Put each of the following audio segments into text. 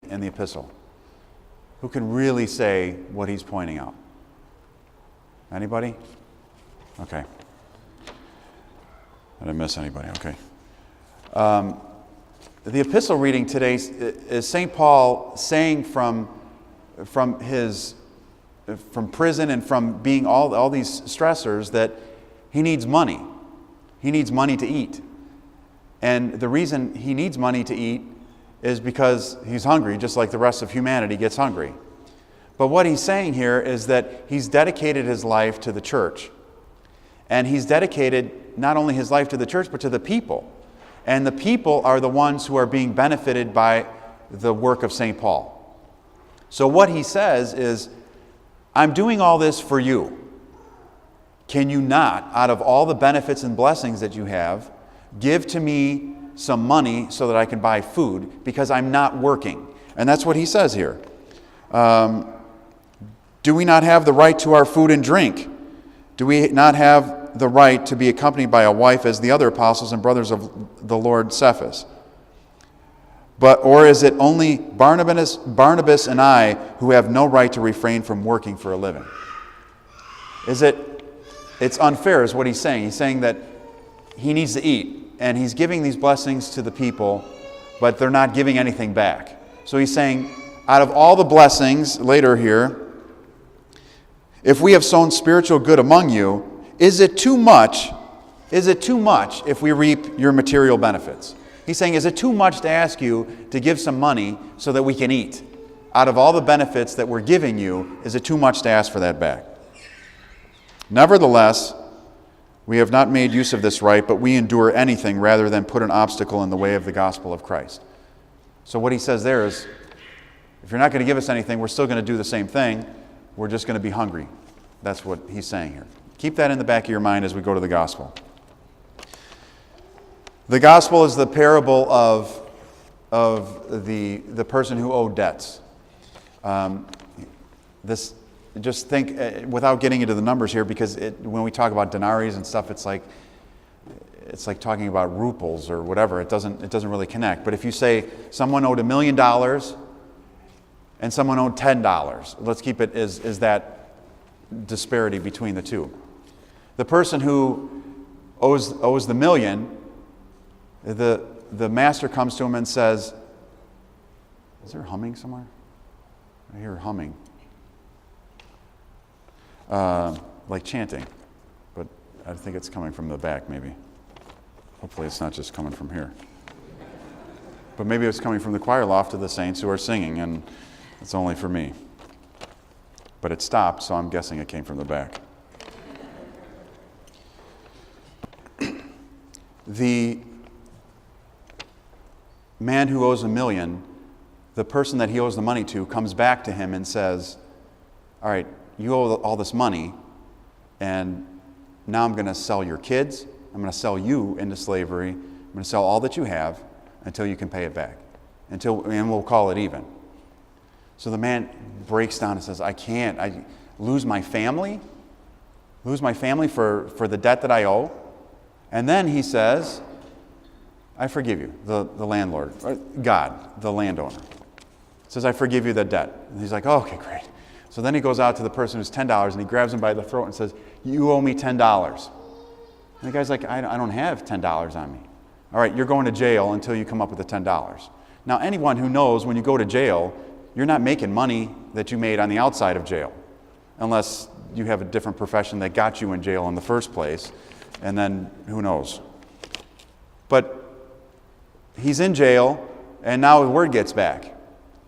in the epistle? Who can really say what he's pointing out? Anybody? Okay. I didn't miss anybody. Okay. The epistle reading today is St. Paul saying from prison and from being all these stressors that he needs money. He needs money to eat. And the reason he needs money to eat is because he's hungry, just like the rest of humanity gets hungry. But what he's saying here is that he's dedicated his life to the church. And he's dedicated not only his life to the church, but to the people. And the people are the ones who are being benefited by the work of St. Paul. So what he says is, I'm doing all this for you. Can you not, out of all the benefits and blessings that you have, give to me some money so that I can buy food, because I'm not working? And that's what he says here. Do we not have the right to our food and drink? Do we not have the right to be accompanied by a wife as the other apostles and brothers of the Lord Cephas? Or is it only Barnabas and I who have no right to refrain from working for a living? It's unfair is what he's saying. He's saying that he needs to eat, and he's giving these blessings to the people, but they're not giving anything back. So he's saying, out of all the blessings, later here, if we have sown spiritual good among you, is it too much if we reap your material benefits? He's saying, is it too much to ask you to give some money so that we can eat? Out of all the benefits that we're giving you, is it too much to ask for that back? Nevertheless, we have not made use of this right, but we endure anything rather than put an obstacle in the way of the gospel of Christ. So what he says there is, if you're not going to give us anything, we're still going to do the same thing. We're just going to be hungry. That's what he's saying here. Keep that in the back of your mind as we go to the gospel. The gospel is the parable of the person who owed debts. Just think, without getting into the numbers here, because when we talk about denaries and stuff, it's like talking about ruples or whatever. It doesn't really connect. But if you say someone owed $1 million and someone owed $10, let's keep it as that disparity between the two. The person who owes the million, the master comes to him and says, is there humming somewhere? I hear humming. Like chanting. But I think it's coming from the back, maybe. Hopefully it's not just coming from here. But maybe it's coming from the choir loft of the saints who are singing, and it's only for me. But it stopped, so I'm guessing it came from the back. The man who owes $1 million, the person that he owes the money to, comes back to him and says, all right, you owe all this money, and now I'm going to sell your kids, I'm going to sell you into slavery, I'm going to sell all that you have until you can pay it back, and we'll call it even. So the man breaks down and says, I lose my family for the debt that I owe. And then he says, I forgive you, the landlord, God, the landowner, says, I forgive you the debt. And he's like, oh, okay, great. So then he goes out to the person who's $10 and he grabs him by the throat and says, you owe me $10. And the guy's like, I don't have $10 on me. All right, you're going to jail until you come up with the $10. Now, anyone who knows when you go to jail, you're not making money that you made on the outside of jail, unless you have a different profession that got you in jail in the first place, and then who knows. But he's in jail, and now the word gets back,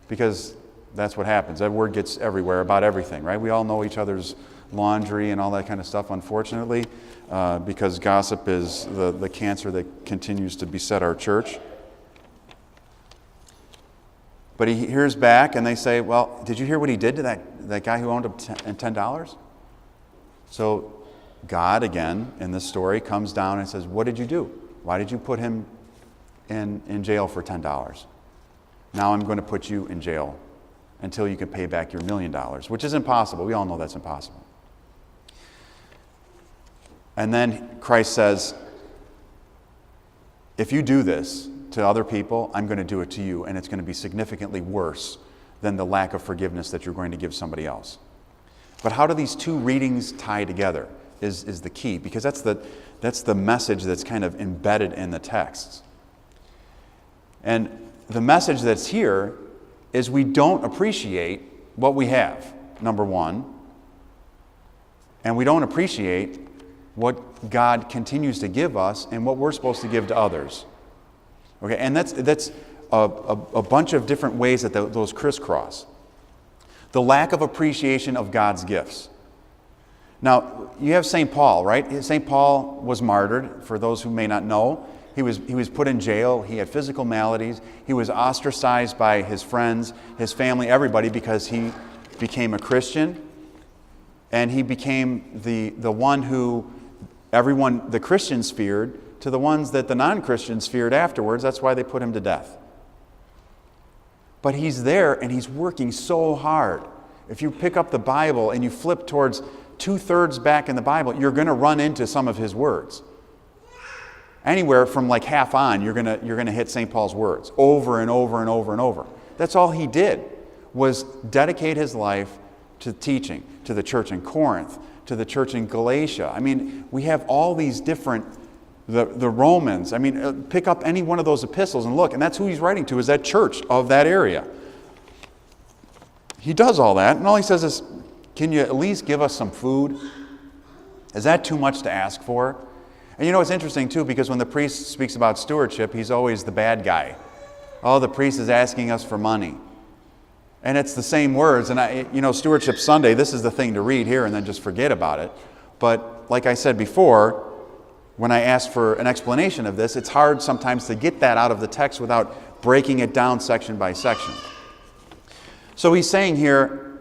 because that's what happens. That word gets everywhere about everything, right? We all know each other's laundry and all that kind of stuff, unfortunately, because gossip is the cancer that continues to beset our church. But he hears back, and they say, well, did you hear what he did to that guy who owed him $10? So God, again, in this story, comes down and says, what did you do? Why did you put him in jail for $10? Now I'm going to put you in jail until you can pay back your $1 million, which is impossible. We all know that's impossible. And then Christ says, if you do this, to other people, I'm going to do it to you, and it's going to be significantly worse than the lack of forgiveness that you're going to give somebody else. But how do these two readings tie together is the key, because that's the message that's kind of embedded in the texts. And the message that's here is we don't appreciate what we have, number one, and we don't appreciate what God continues to give us and what we're supposed to give to others. Okay, and that's a bunch of different ways that those crisscross. The lack of appreciation of God's gifts. Now, you have St. Paul, right? St. Paul was martyred, for those who may not know. He was put in jail. He had physical maladies. He was ostracized by his friends, his family, everybody, because he became a Christian. And he became the one who everyone, the Christians, feared, to the ones that the non-Christians feared afterwards. That's why they put him to death. But he's there and he's working so hard. If you pick up the Bible and you flip towards 2/3 back in the Bible, you're going to run into some of his words. Anywhere from like half on, you're going to hit St. Paul's words over and over and over and over. That's all he did, was dedicate his life to teaching, to the church in Corinth, to the church in Galatia. I mean, we have all these different, the Romans. I mean, pick up any one of those epistles and look, and that's who he's writing to, is that church of that area. He does all that, and all he says is, can you at least give us some food? Is that too much to ask for? And you know, it's interesting too, because when the priest speaks about stewardship, he's always the bad guy. Oh, the priest is asking us for money. And it's the same words. And Stewardship Sunday, this is the thing to read here and then just forget about it. But like I said before, when I asked for an explanation of this, it's hard sometimes to get that out of the text without breaking it down section by section. So he's saying here,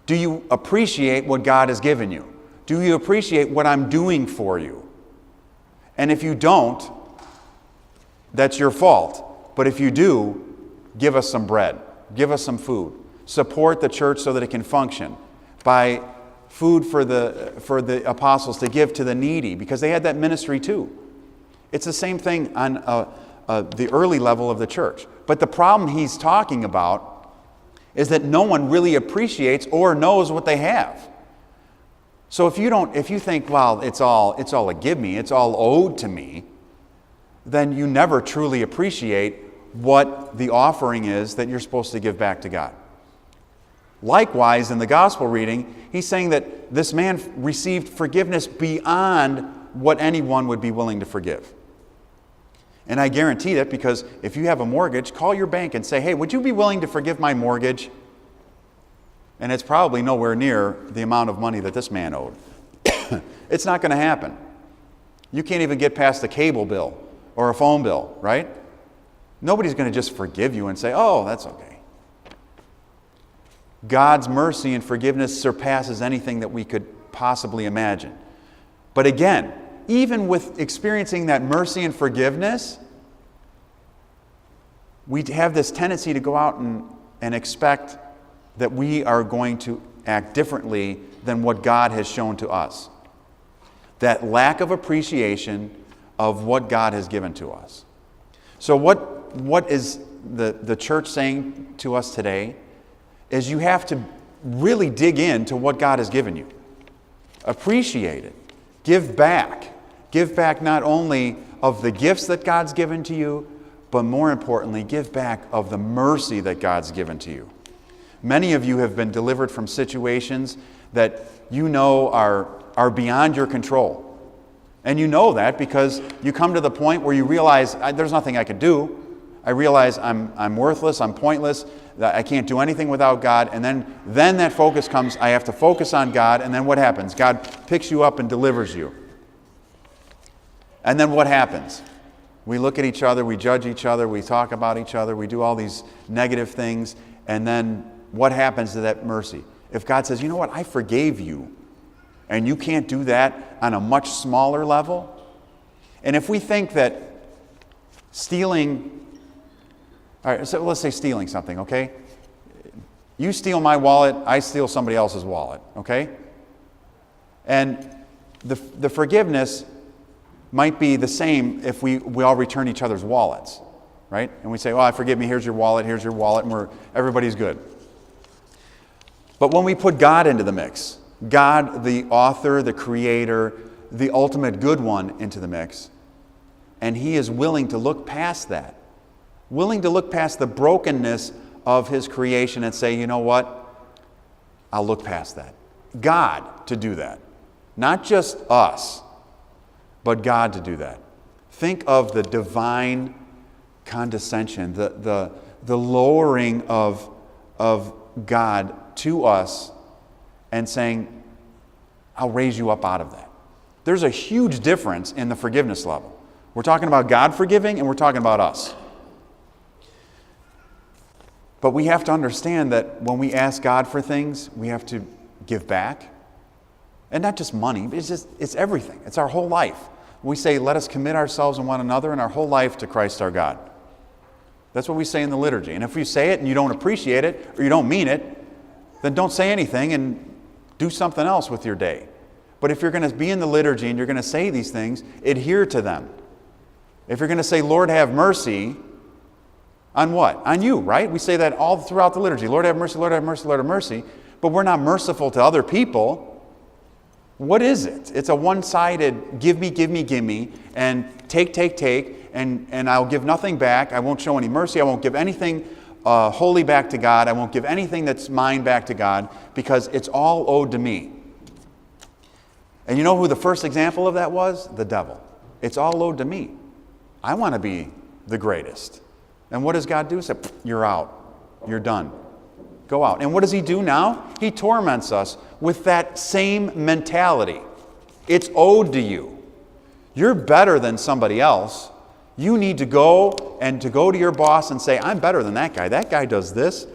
do you appreciate what God has given you? Do you appreciate what I'm doing for you? And if you don't, that's your fault. But if you do, give us some bread. Give us some food. Support the church so that it can function. Buy food for the apostles to give to the needy, because they had that ministry too. It's the same thing on the early level of the church. But the problem he's talking about is that no one really appreciates or knows what they have. So if you think, well, it's all a give me, it's all owed to me, then you never truly appreciate what the offering is that you're supposed to give back to God. Likewise, in the gospel reading, he's saying that this man received forgiveness beyond what anyone would be willing to forgive. And I guarantee that, because if you have a mortgage, call your bank and say, hey, would you be willing to forgive my mortgage? And it's probably nowhere near the amount of money that this man owed. It's not going to happen. You can't even get past a cable bill or a phone bill, right? Nobody's going to just forgive you and say, oh, that's okay. God's mercy and forgiveness surpasses anything that we could possibly imagine. But again, even with experiencing that mercy and forgiveness, we have this tendency to go out and expect that we are going to act differently than what God has shown to us. That lack of appreciation of what God has given to us. So what is the church saying to us today is you have to really dig into what God has given you. Appreciate it. Give back. Give back not only of the gifts that God's given to you, but more importantly, give back of the mercy that God's given to you. Many of you have been delivered from situations that you know are beyond your control. And you know that because you come to the point where you realize, there's nothing I can do. I realize I'm worthless, I'm pointless, that I can't do anything without God. And then that focus comes, I have to focus on God, and then what happens? God picks you up and delivers you. And then what happens? We look at each other, we judge each other, we talk about each other, we do all these negative things, and then what happens to that mercy? If God says, you know what, I forgave you, and you can't do that on a much smaller level, and if we think that stealing, all right, so let's say stealing something, okay? You steal my wallet, I steal somebody else's wallet, okay? And the forgiveness might be the same if we all return each other's wallets. right? And we say, oh, forgive me, here's your wallet, and everybody's good. But when we put God into the mix, God, the author, the creator, the ultimate good one, into the mix, and He is willing to look past that, willing to look past the brokenness of His creation and say, you know what? I'll look past that. God to do that. Not just us, but God to do that. Think of the divine condescension, the lowering of God to us and saying, I'll raise you up out of that. There's a huge difference in the forgiveness level. We're talking about God forgiving and we're talking about us. But we have to understand that when we ask God for things, we have to give back. And not just money, but it's everything. It's our whole life. We say, let us commit ourselves and one another and our whole life to Christ our God. That's what we say in the liturgy. And if you say it and you don't appreciate it or you don't mean it, then don't say anything and do something else with your day. But if you're going to be in the liturgy and you're going to say these things, adhere to them. If you're going to say, Lord, have mercy, on what? On you, right? We say that all throughout the liturgy. Lord, have mercy, Lord, have mercy, Lord, have mercy. But we're not merciful to other people. What is it? It's a one-sided give me, and take, and I'll give nothing back. I won't show any mercy. I won't give anything holy back to God. I won't give anything that's mine back to God because it's all owed to me. And you know who the first example of that was? The devil. It's all owed to me. I want to be the greatest. And what does God do? He said, you're out. You're done. Go out. And what does He do now? He torments us with that same mentality. It's owed to you. You're better than somebody else. You need to go to your boss and say, I'm better than that guy. That guy does this.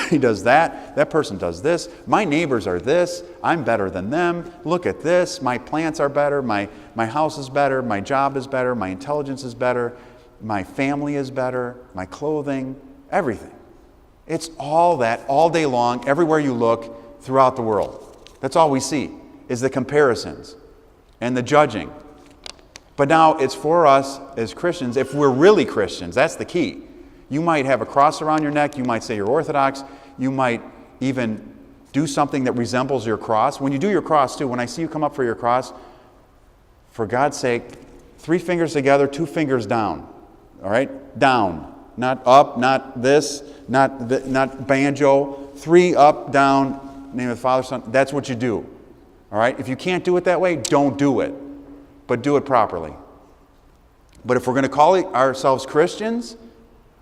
He does that. That person does this. My neighbors are this. I'm better than them. Look at this. My plants are better. My house is better. My job is better. My intelligence is better. My family is better. My clothing. Everything. It's all that all day long, everywhere you look, throughout the world. That's all we see, is the comparisons and the judging. But now it's for us as Christians, if we're really Christians, that's the key. You might have a cross around your neck, you might say you're Orthodox, you might even do something that resembles your cross. When you do your cross too, when I see you come up for your cross, for God's sake, 3 fingers together, 2 fingers down. All right? Down. Not up, not this, not banjo. 3 up, down, name of the Father, Son. That's what you do. All right? If you can't do it that way, don't do it. But do it properly. But if we're going to call ourselves Christians,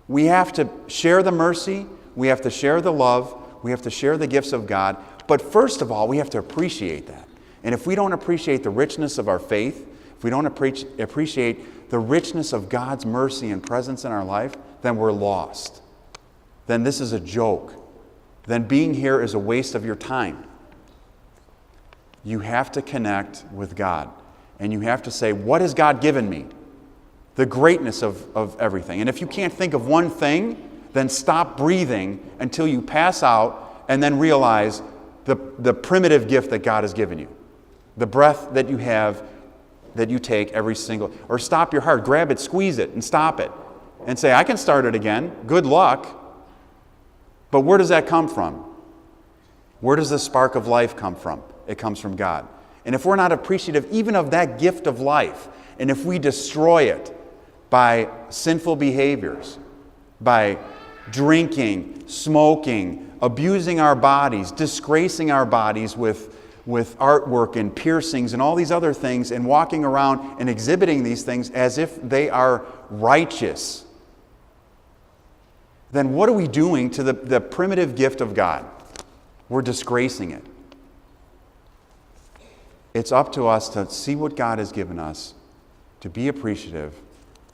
we have to share the mercy, we have to share the love, we have to share the gifts of God. But first of all, we have to appreciate that. And if we don't appreciate the richness of our faith, if we don't appreciate the richness of God's mercy and presence in our life, then we're lost. Then this is a joke. Then being here is a waste of your time. You have to connect with God. And you have to say, what has God given me? The greatness of everything. And if you can't think of one thing, then stop breathing until you pass out and then realize the primitive gift that God has given you. The breath that you have, that you take every single, or stop your heart, grab it, squeeze it, and stop it. And say, I can start it again. Good luck. But where does that come from? Where does the spark of life come from? It comes from God. And if we're not appreciative even of that gift of life, and if we destroy it by sinful behaviors, by drinking, smoking, abusing our bodies, disgracing our bodies with artwork and piercings and all these other things, and walking around and exhibiting these things as if they are righteous, then what are we doing to the primitive gift of God? We're disgracing it. It's up to us to see what God has given us, to be appreciative,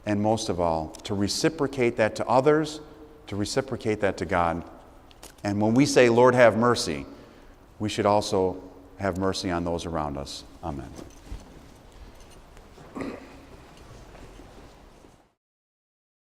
and most of all, to reciprocate that to others, to reciprocate that to God. And when we say, Lord, have mercy, we should also have mercy on those around us. Amen.